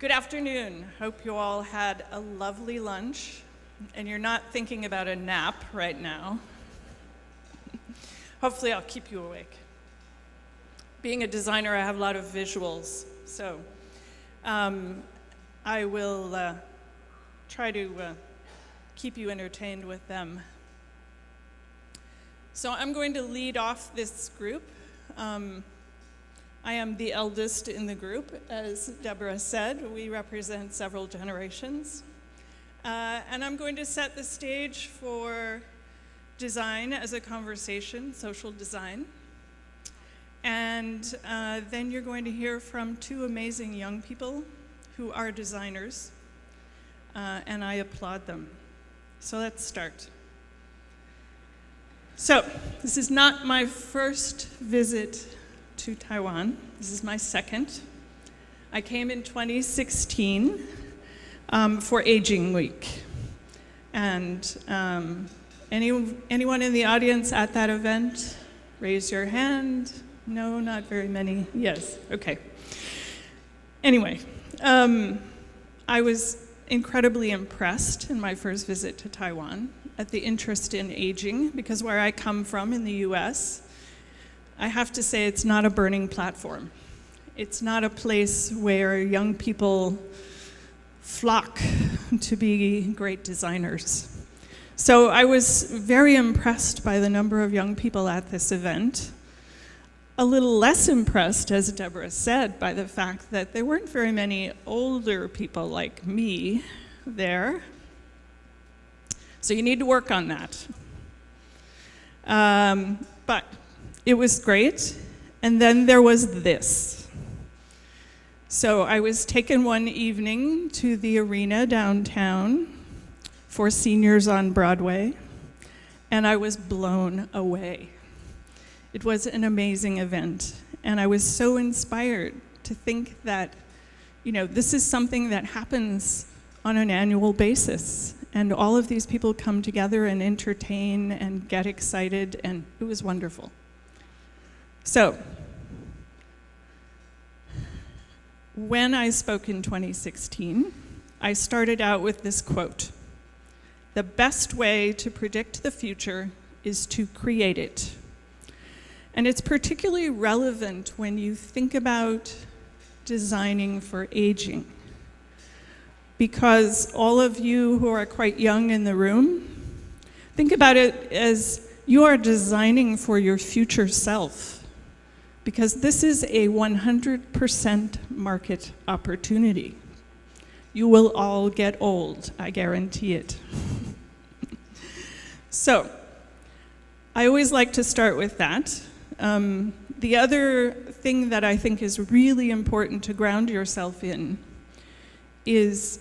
Good afternoon. Hope you all had a lovely lunch and you're not thinking about a nap right now. Hopefully I'll keep you awake. Being a designer, I have a lot of visuals, so I will try to keep you entertained with them. So I'm going to lead off this group. I am the eldest in the group, as Deborah said. We represent several generations. And I'm going to set the stage for design as a conversation, social design. And then you're going to hear from two amazing young people who are designers, and I applaud them. So let's start. So this is not my first visit to Taiwan. This is my second. I came in 2016 for Aging Week. And anyone in the audience at that event? Raise your hand. No, not very many. Yes, okay. Anyway, I was incredibly impressed in my first visit to Taiwan at the interest in aging, because where I come from in the US, I have to say it's not a burning platform. It's not a place where young people flock to be great designers. So I was very impressed by the number of young people at this event. A little less impressed, as Deborah said, by the fact that there weren't very many older people like me there. So you need to work on that. But it was great. And then there was this. So I was taken one evening to the arena downtown for seniors on Broadway, and I was blown away. It was an amazing event, and I was so inspired to think that, this is something that happens on an annual basis, and all of these people come together and entertain and get excited, and it was wonderful. So, when I spoke in 2016, I started out with this quote: "The best way to predict the future is to create it." And it's particularly relevant when you think about designing for aging, because all of you who are quite young in the room, think about it as you are designing for your future self, because this is a 100% market opportunity. You will all get old, I guarantee it. So, I always like to start with that. The other thing that I think is really important to ground yourself in is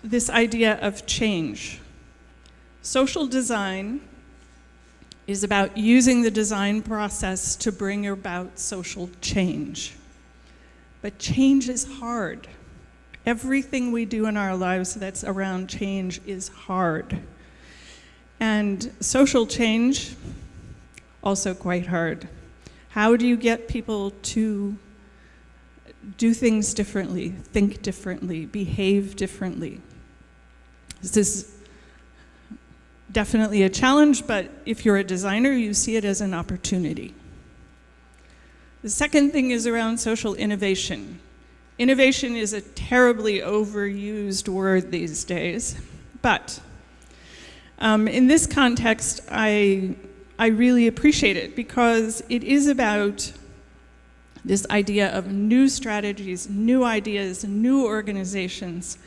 this idea of change. Social design is about using the design process to bring about social change. But change is hard. Everything we do in our lives that's around change is hard. And social change, also quite hard. How do you get people to do things differently, think differently, behave differently? This is definitely a challenge, but if you're a designer, you see it as an opportunity. The second thing is around social innovation. Innovation is a terribly overused word these days, but in this context, I really appreciate it, because it is about this idea of new strategies, new ideas, new organizations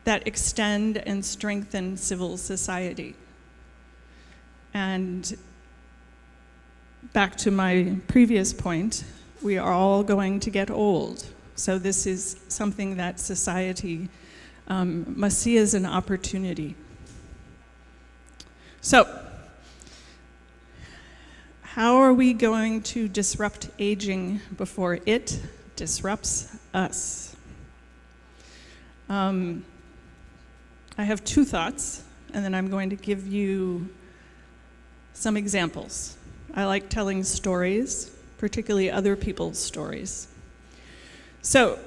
that extend and strengthen civil society. And back to my previous point, we are all going to get old. So this is something that society must see as an opportunity. So, how are we going to disrupt aging before it disrupts us? I have two thoughts, and then I'm going to give you some examples. I like telling stories, particularly other people's stories. So,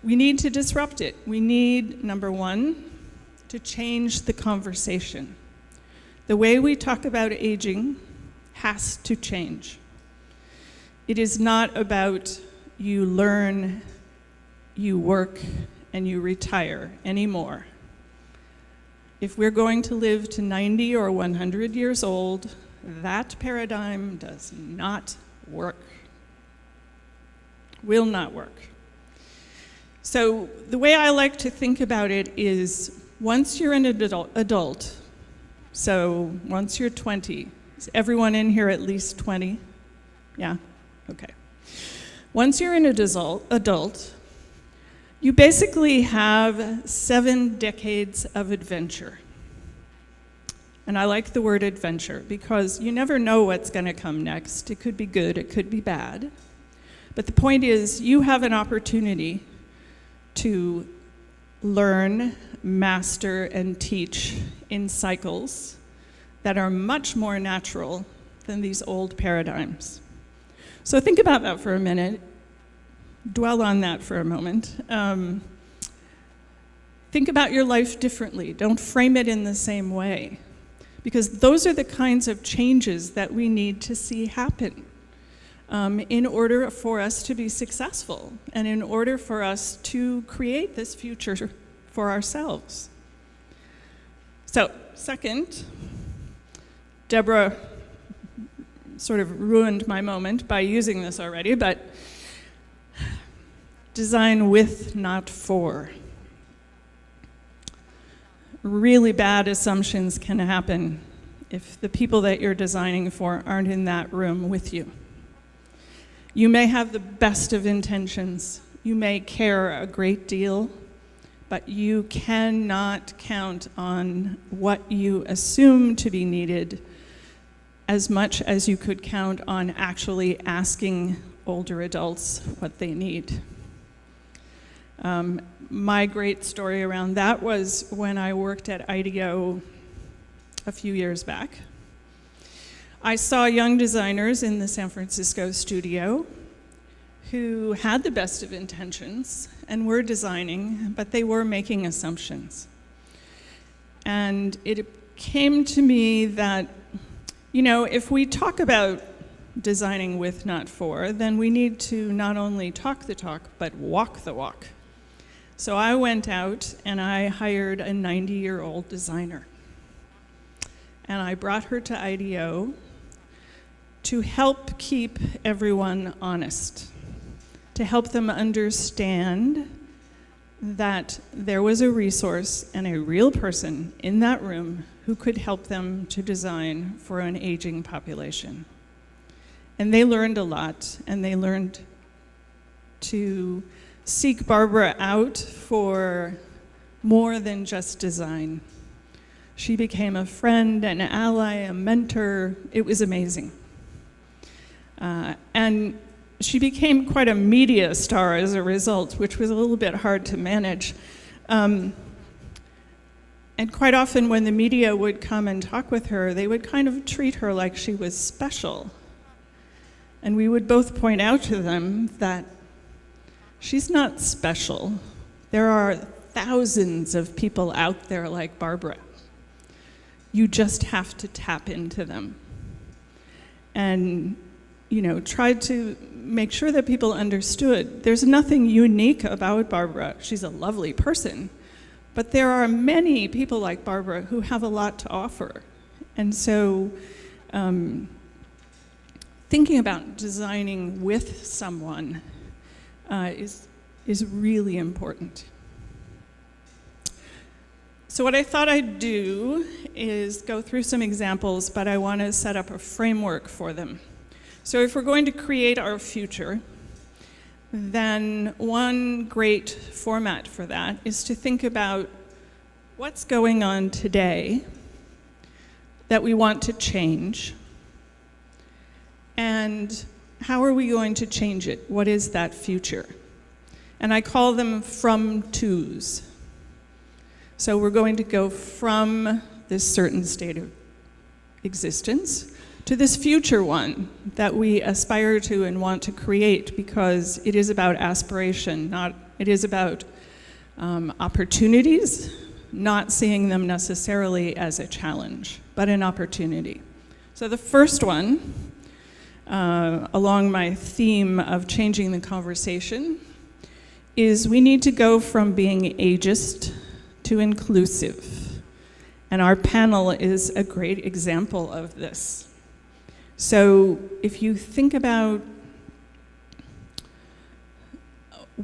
we need to disrupt it. We need, number one, to change the conversation. The way we talk about aging has to change. It is not about you learn, you work, and you retire anymore. If we're going to live to 90 or 100 years old, that paradigm does not work. Will not work. So the way I like to think about it is once you're an adult, so once you're 20, is everyone in here at least 20? Yeah? Okay. Once you're an adult, you basically have 7 decades of adventure. And I like the word adventure because you never know what's going to come next. It could be good, it could be bad. But the point is, you have an opportunity to learn, master, and teach in cycles that are much more natural than these old paradigms. So think about that for a minute. Dwell on that for a moment. Think about your life differently. Don't frame it in the same way. Because those are the kinds of changes that we need to see happen in order for us to be successful and in order for us to create this future for ourselves. So, second, Deborah sort of ruined my moment by using this already, but design with, not for. Really bad assumptions can happen if the people that you're designing for aren't in that room with you. You may have the best of intentions. You may care a great deal, but you cannot count on what you assume to be needed as much as you could count on actually asking older adults what they need. My great story around that was when I worked at IDEO a few years back. I saw young designers in the San Francisco studio who had the best of intentions and were designing, but they were making assumptions. And it came to me that, you know, if we talk about designing with, not for, then we need to not only talk the talk, but walk the walk. So I went out and I hired a 90-year-old designer. And I brought her to IDEO to help keep everyone honest, to help them understand that there was a resource and a real person in that room who could help them to design for an aging population. And they learned a lot, and they learned to seek Barbara out for more than just design. She became a friend, an ally, a mentor. It was amazing. And she became quite a media star as a result, which was a little bit hard to manage. And quite often when the media would come and talk with her, they would kind of treat her like she was special. And we would both point out to them that she's not special. There are thousands of people out there like Barbara. You just have to tap into them. And, you know, try to make sure that people understood there's nothing unique about Barbara. She's a lovely person. But there are many people like Barbara who have a lot to offer. And so thinking about designing with someone is really important. So what I thought I'd do is go through some examples, but I want to set up a framework for them. So if we're going to create our future, then one great format for that is to think about what's going on today that we want to change, and how are we going to change it? What is that future? And I call them from-tos. So we're going to go from this certain state of existence to this future one that we aspire to and want to create, because it is about aspiration, it is about opportunities, not seeing them necessarily as a challenge, but an opportunity. So the first one, along my theme of changing the conversation, is we need to go from being ageist to inclusive. And our panel is a great example of this. So if you think about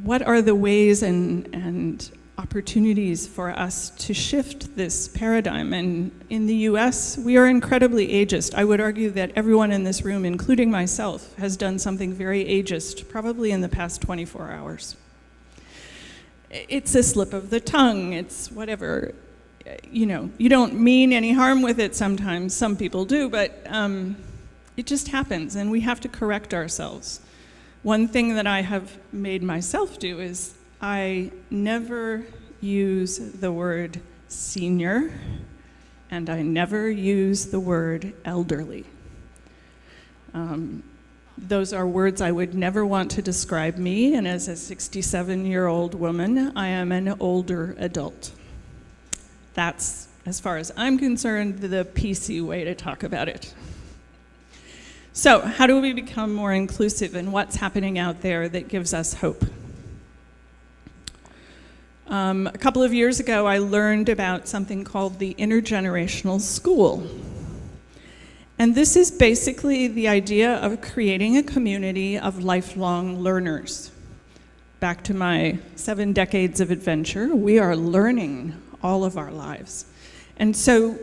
what are the ways and opportunities for us to shift this paradigm, and in the US, we are incredibly ageist. I would argue that everyone in this room, including myself, has done something very ageist, probably in the past 24 hours. It's a slip of the tongue, it's whatever. You know, you don't mean any harm with it sometimes, some people do, but it just happens, and we have to correct ourselves. One thing that I have made myself do is I never use the word senior, and I never use the word elderly. Those are words I would never want to describe me, and as a 67-year-old woman, I am an older adult. That's, as far as I'm concerned, the PC way to talk about it. So, how do we become more inclusive, and what's happening out there that gives us hope? A couple of years ago, I learned about something called the Intergenerational School. And this is basically the idea of creating a community of lifelong learners. Back to my 7 decades of adventure, we are learning all of our lives. And so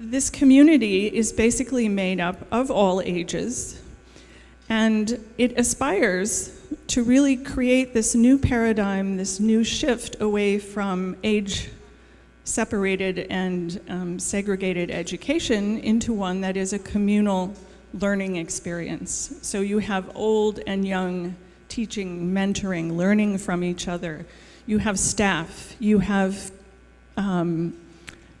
this community is basically made up of all ages, and it aspires to really create this new paradigm, this new shift away from age-separated and segregated education into one that is a communal learning experience. So you have old and young teaching, mentoring, learning from each other. You have staff, you have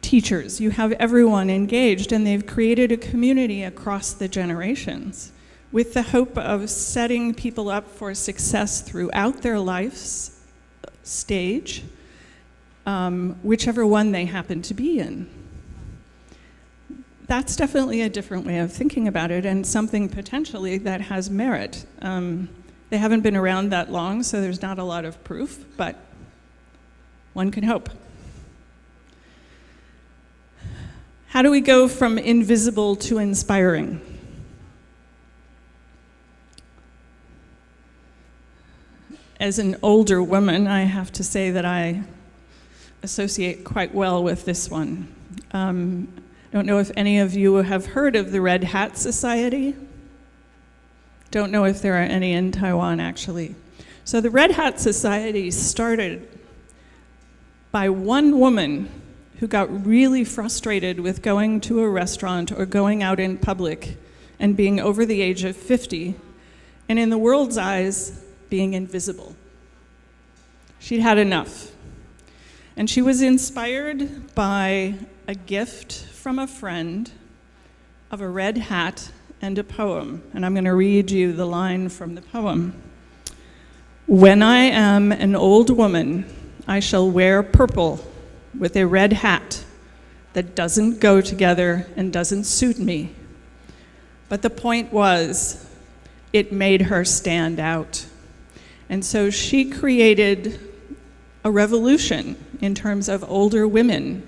teachers, you have everyone engaged, and they've created a community across the generations with the hope of setting people up for success throughout their life's stage, whichever one they happen to be in. That's definitely a different way of thinking about it, and something potentially that has merit. They haven't been around that long, so there's not a lot of proof, but one can hope. How do we go from invisible to inspiring? As an older woman, I have to say that I associate quite well with this one. I don't know if any of you have heard of the Red Hat Society. Don't know if there are any in Taiwan, actually. So the Red Hat Society started by one woman who got really frustrated with going to a restaurant or going out in public and being over the age of 50, and in the world's eyes, being invisible. She'd had enough. And she was inspired by a gift from a friend of a red hat and a poem. And I'm going to read you the line from the poem. "When I am an old woman, I shall wear purple with a red hat that doesn't go together and doesn't suit me." But the point was, it made her stand out. And so she created a revolution in terms of older women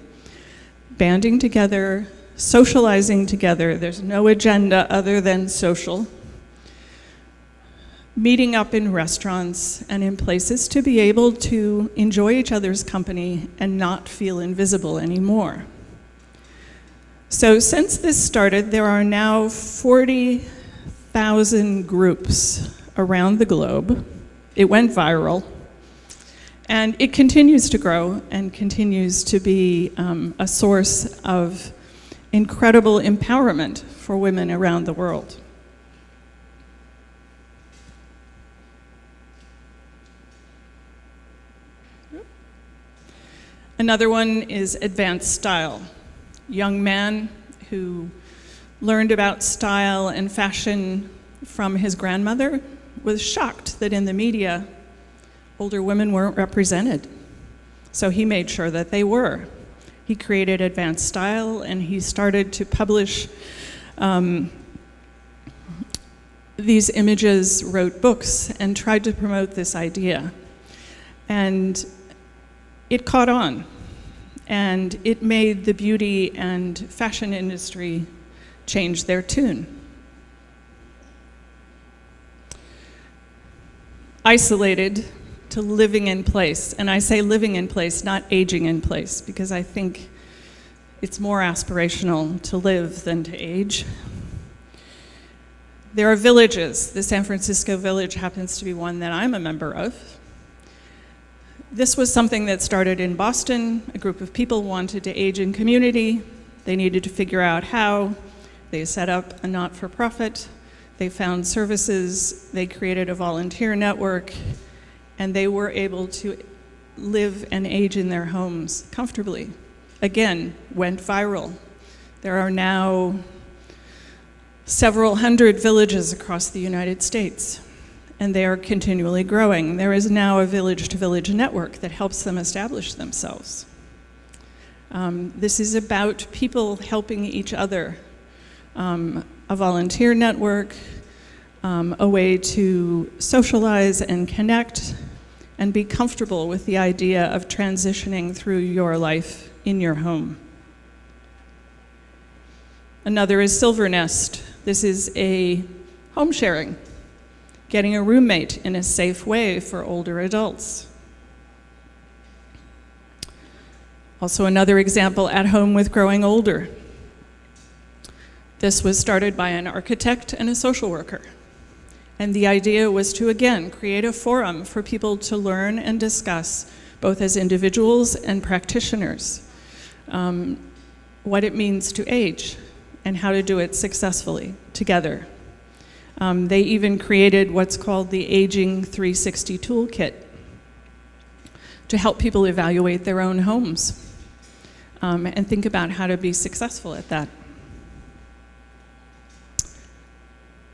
banding together, socializing together. There's no agenda other than social. Meeting up in restaurants and in places to be able to enjoy each other's company and not feel invisible anymore. So since this started, there are now 40,000 groups around the globe. It went viral, and it continues to grow and continues to be a source of incredible empowerment for women around the world. Another one is advanced style. Young man who learned about style and fashion from his grandmother, was shocked that in the media, older women weren't represented. So he made sure that they were. He created advanced style, and he started to publish these images, wrote books, and tried to promote this idea. And it caught on, and it made the beauty and fashion industry change their tune. Isolated to living in place, and I say living in place, not aging in place, because I think it's more aspirational to live than to age. There are villages. The San Francisco Village happens to be one that I'm a member of. This was something that started in Boston. A group of people wanted to age in community. They needed to figure out how. They set up a not-for-profit. They found services. They created a volunteer network, and they were able to live and age in their homes comfortably. Again, went viral. There are now several hundred villages across the United States, and they are continually growing. There is now a village-to-village network that helps them establish themselves. This is about people helping each other. A volunteer network, a way to socialize and connect and be comfortable with the idea of transitioning through your life in your home. Another is Silver Nest. This is a home sharing, getting a roommate in a safe way for older adults. Also another example, At Home with Growing Older. This was started by an architect and a social worker. And the idea was to, again, create a forum for people to learn and discuss, both as individuals and practitioners, what it means to age and how to do it successfully together. They even created what's called the Aging 360 Toolkit to help people evaluate their own homes and think about how to be successful at that.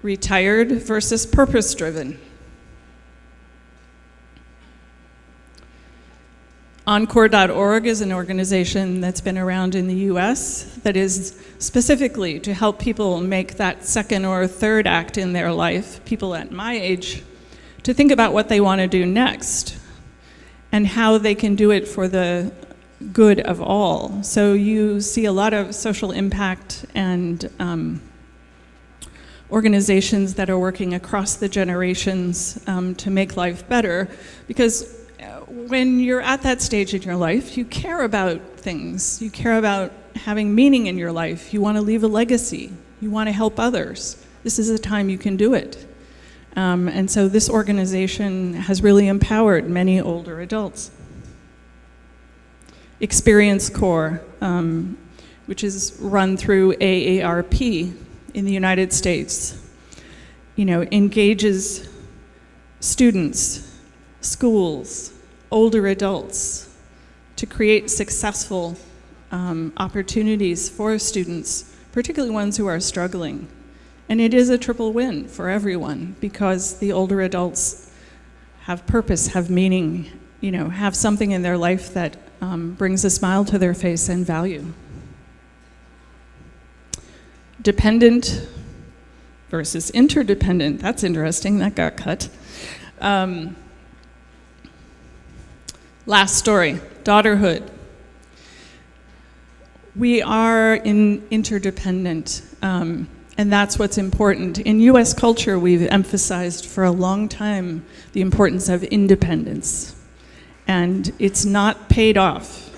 Retired versus purpose-driven. Encore.org is an organization that's been around in the US that is specifically to help people make that second or third act in their life, people at my age, to think about what they want to do next and how they can do it for the good of all. So you see a lot of social impact and organizations that are working across the generations to make life better, because when you're at that stage in your life, you care about things. You care about having meaning in your life. You want to leave a legacy. You want to help others. This is a time you can do it. And so this organization has really empowered many older adults. Experience Corps, which is run through AARP in the United States, engages students, schools, older adults to create successful opportunities for students, particularly ones who are struggling. And it is a triple win for everyone because the older adults have purpose, have meaning, have something in their life that brings a smile to their face and value. Dependent versus interdependent. That's interesting, that got cut. Last story, Daughterhood. We are interdependent, and that's what's important. In US culture, we've emphasized for a long time the importance of independence, and it's not paid off.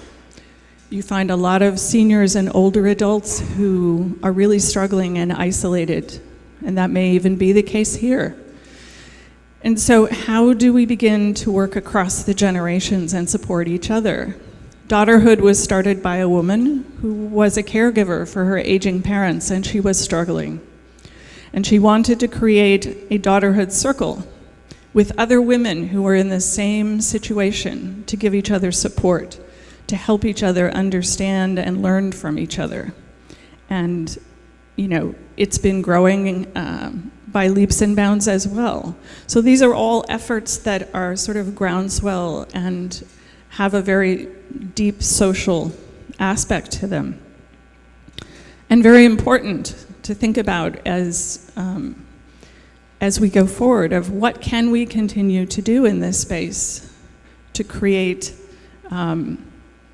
You find a lot of seniors and older adults who are really struggling and isolated, and that may even be the case here. And so how do we begin to work across the generations and support each other? Daughterhood was started by a woman who was a caregiver for her aging parents, and she was struggling. And she wanted to create a Daughterhood circle with other women who were in the same situation to give each other support, to help each other understand and learn from each other. And it's been growing by leaps and bounds as well. So these are all efforts that are sort of groundswell and have a very deep social aspect to them. And very important to think about as we go forward of what can we continue to do in this space to create an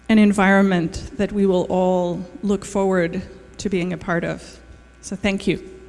environment that we will all look forward to being a part of. So thank you.